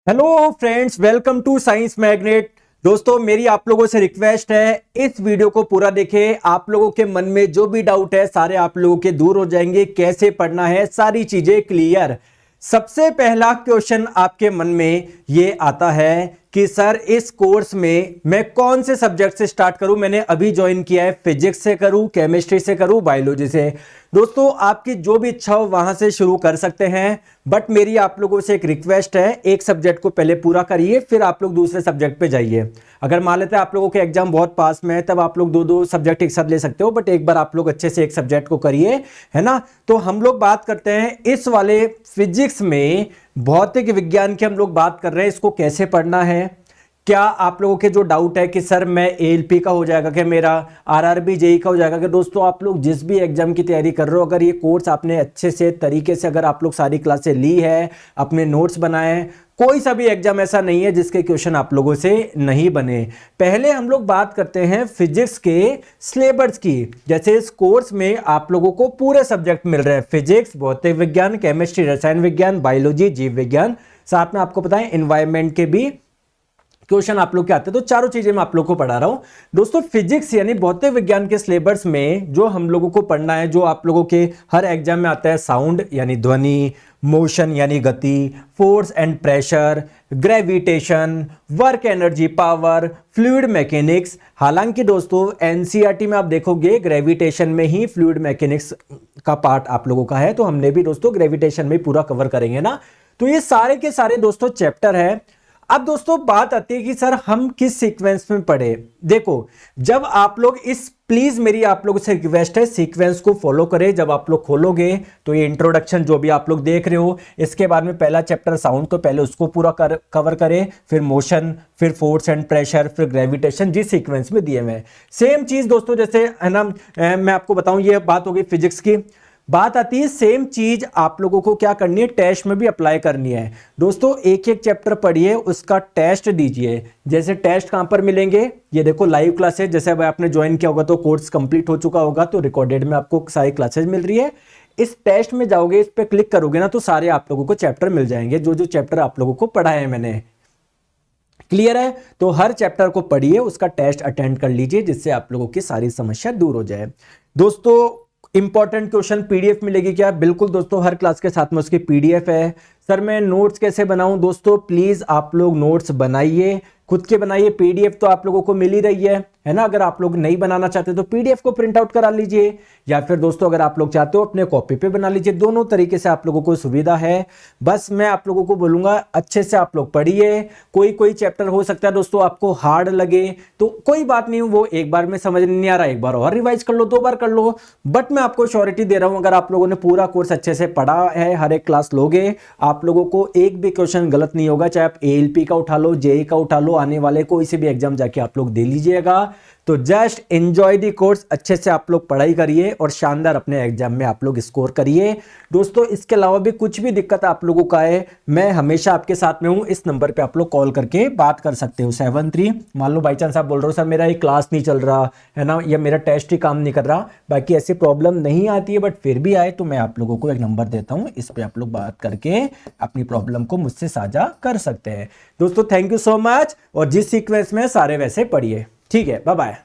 Hello friends, welcome to science magnet. दोस्तों, मेरी आप लोगों से रिक्वेस्ट है, इस वीडियो को पूरा देखें। आप लोगों के मन में जो भी डाउट है सारे आप लोगों के दूर हो जाएंगे। कैसे पढ़ना है, सारी चीजें क्लियर। सबसे पहला क्वेश्चन आपके मन में ये आता है कि सर इस कोर्स में मैं कौन से सब्जेक्ट से स्टार्ट करूं। मैंने अभी ज्वाइन किया है, फिजिक्स से करूं, केमिस्ट्री से करूं, बायोलॉजी से। दोस्तों, आपकी जो भी इच्छा हो वहां से शुरू कर सकते हैं, बट मेरी आप लोगों से एक रिक्वेस्ट है, एक सब्जेक्ट को पहले पूरा करिए, फिर आप लोग दूसरे सब्जेक्ट पे जाइए। अगर मान लेते हैं आप लोगों के एग्जाम बहुत पास में है, तब आप लोग दो दो सब्जेक्ट एक साथ ले सकते हो, बट एक बार आप लोग अच्छे से एक सब्जेक्ट को करिए, है ना। तो हम लोग बात करते हैं इस वाले फिजिक्स में, भौतिक विज्ञान की हम लोग बात कर रहे हैं। इसको कैसे पढ़ना है, क्या आप लोगों के जो डाउट है कि सर मैं एएलपी का हो जाएगा, कि मेरा आरआरबी जेई का हो जाएगा, कि दोस्तों आप लोग जिस भी एग्जाम की तैयारी कर रहे हो, अगर ये कोर्स आपने अच्छे से तरीके से, अगर आप लोग सारी क्लासें ली है, अपने नोट्स बनाए, कोई सा भी एग्जाम ऐसा नहीं है जिसके क्वेश्चन आप लोगों से नहीं बने। पहले हम लोग बात करते हैं फिजिक्स के सिलेबस की। जैसे इस कोर्स में आप लोगों को पूरे सब्जेक्ट मिल रहे हैं, फिजिक्स, भौतिक विज्ञान, केमिस्ट्री, रसायन विज्ञान, बायोलॉजी, जीव विज्ञान, साथ में आपको पता है एनवायरमेंट के भी क्वेश्चन आप लोग के आते हैं। तो चारों चीजें मैं आप लोग को पढ़ा रहा हूं। दोस्तों, फिजिक्स यानी भौतिक विज्ञान के सिलेबस में जो हम लोगों को पढ़ना है, जो आप लोगों के हर एग्जाम में आता है, साउंड यानी ध्वनि, मोशन यानी गति, force and pressure, gravitation, work energy, power, fluid mechanics. हालांकि दोस्तों एनसीईआरटी में आप देखोगे ग्रेविटेशन में ही फ्लूइड मैकेनिक्स का पार्ट आप लोगों का है, तो हमने भी दोस्तों ग्रेविटेशन में पूरा कवर करेंगे ना। तो ये सारे के सारे दोस्तों चैप्टर है। अब दोस्तों बात आती है कि सर हम किस सीक्वेंस में पढ़े। देखो, जब आप लोग इस, प्लीज मेरी आप लोगों से रिक्वेस्ट है, सीक्वेंस को फॉलो करें। जब आप लोग खोलोगे तो ये इंट्रोडक्शन जो भी आप लोग देख रहे हो, इसके बाद में पहला चैप्टर साउंड, तो पहले उसको पूरा कवर करें, फिर मोशन, फिर फोर्स एंड प्रेशर, फिर ग्रेविटेशन, जिस सीक्वेंस में दिए हुए। सेम चीज दोस्तों, जैसे है ना, मैं आपको बताऊं, ये बात होगी फिजिक्स की। बात आती है सेम चीज आप लोगों को क्या करनी है, टेस्ट में भी अप्लाई करनी है। दोस्तों एक एक चैप्टर पढ़िए, उसका टेस्ट दीजिए। जैसे टेस्ट कहां पर मिलेंगे, ये देखो लाइव क्लासेस। जैसे अब आपने ज्वाइन किया होगा तो कोर्स कंप्लीट हो चुका होगा, तो रिकॉर्डेड में आपको सारी क्लासेस मिल रही है। इस टेस्ट में जाओगे, इस पे क्लिक करोगे ना, तो सारे आप लोगों को चैप्टर मिल जाएंगे, जो जो चैप्टर आप लोगों को पढ़ाए हैं मैंने। क्लियर है? तो हर चैप्टर को पढ़िए, उसका टेस्ट अटेंड कर लीजिए, जिससे आप लोगों की सारी समस्या दूर हो जाए। दोस्तों इंपॉर्टेंट क्वेश्चन पीडीएफ मिलेगी क्या? बिल्कुल दोस्तों, हर क्लास के साथ में उसकी पीडीएफ है। सर मैं नोट्स कैसे बनाऊं? दोस्तों प्लीज आप लोग नोट्स बनाइए, खुद के बनाइए। पीडीएफ तो आप लोगों को मिल ही रही है ना। अगर आप लोग नहीं बनाना चाहते तो पीडीएफ को प्रिंट आउट करा लीजिए, या फिर दोस्तों अगर आप लोग चाहते हो अपने कॉपी पे बना लीजिए। दोनों तरीके से आप लोगों को सुविधा है। बस मैं आप लोगों को बोलूंगा अच्छे से आप लोग पढ़िए। कोई कोई चैप्टर हो सकता है दोस्तों आपको हार्ड लगे, तो कोई बात नहीं, वो एक बार में समझ नहीं आ रहा, एक बार और रिवाइज कर लो, दो बार कर लो। बट मैं आपको श्योरिटी दे रहा हूं, अगर आप लोगों ने पूरा कोर्स अच्छे से पढ़ा है, हर एक क्लास लोगे, आप लोगों को एक भी क्वेश्चन गलत नहीं होगा। चाहे आप एएलपी का उठा लो, जेई का उठा लो, आने वाले कोई से भी एग्जाम जाके आप लोग दे लीजिएगा। तो जस्ट एंजॉय दी कोर्स, अच्छे से आप लोग पढ़ाई करिए और शानदार अपने एग्जाम में आप लोग स्कोर करिए। दोस्तों इसके अलावा भी कुछ भी दिक्कत आप लोगों का है, मैं हमेशा आपके साथ में हूं। इस नंबर पे आप लोग कॉल करके बात कर सकते हो, 73। मान लो बाई चांस आप बोल रहे हो सर मेरा ये क्लास नहीं चल रहा है ना, या मेरा टेस्ट ही काम नहीं कर रहा, बाकी ऐसी प्रॉब्लम नहीं आती है, बट फिर भी आए तो मैं आप लोगों को एक नंबर देता हूं, इस पे आप लोग बात करके अपनी प्रॉब्लम को मुझसे साझा कर सकते हैं। दोस्तों थैंक यू सो मच, और जिस सीक्वेंस में सारे वैसे पढ़िए। ठीक है, बाय बाय।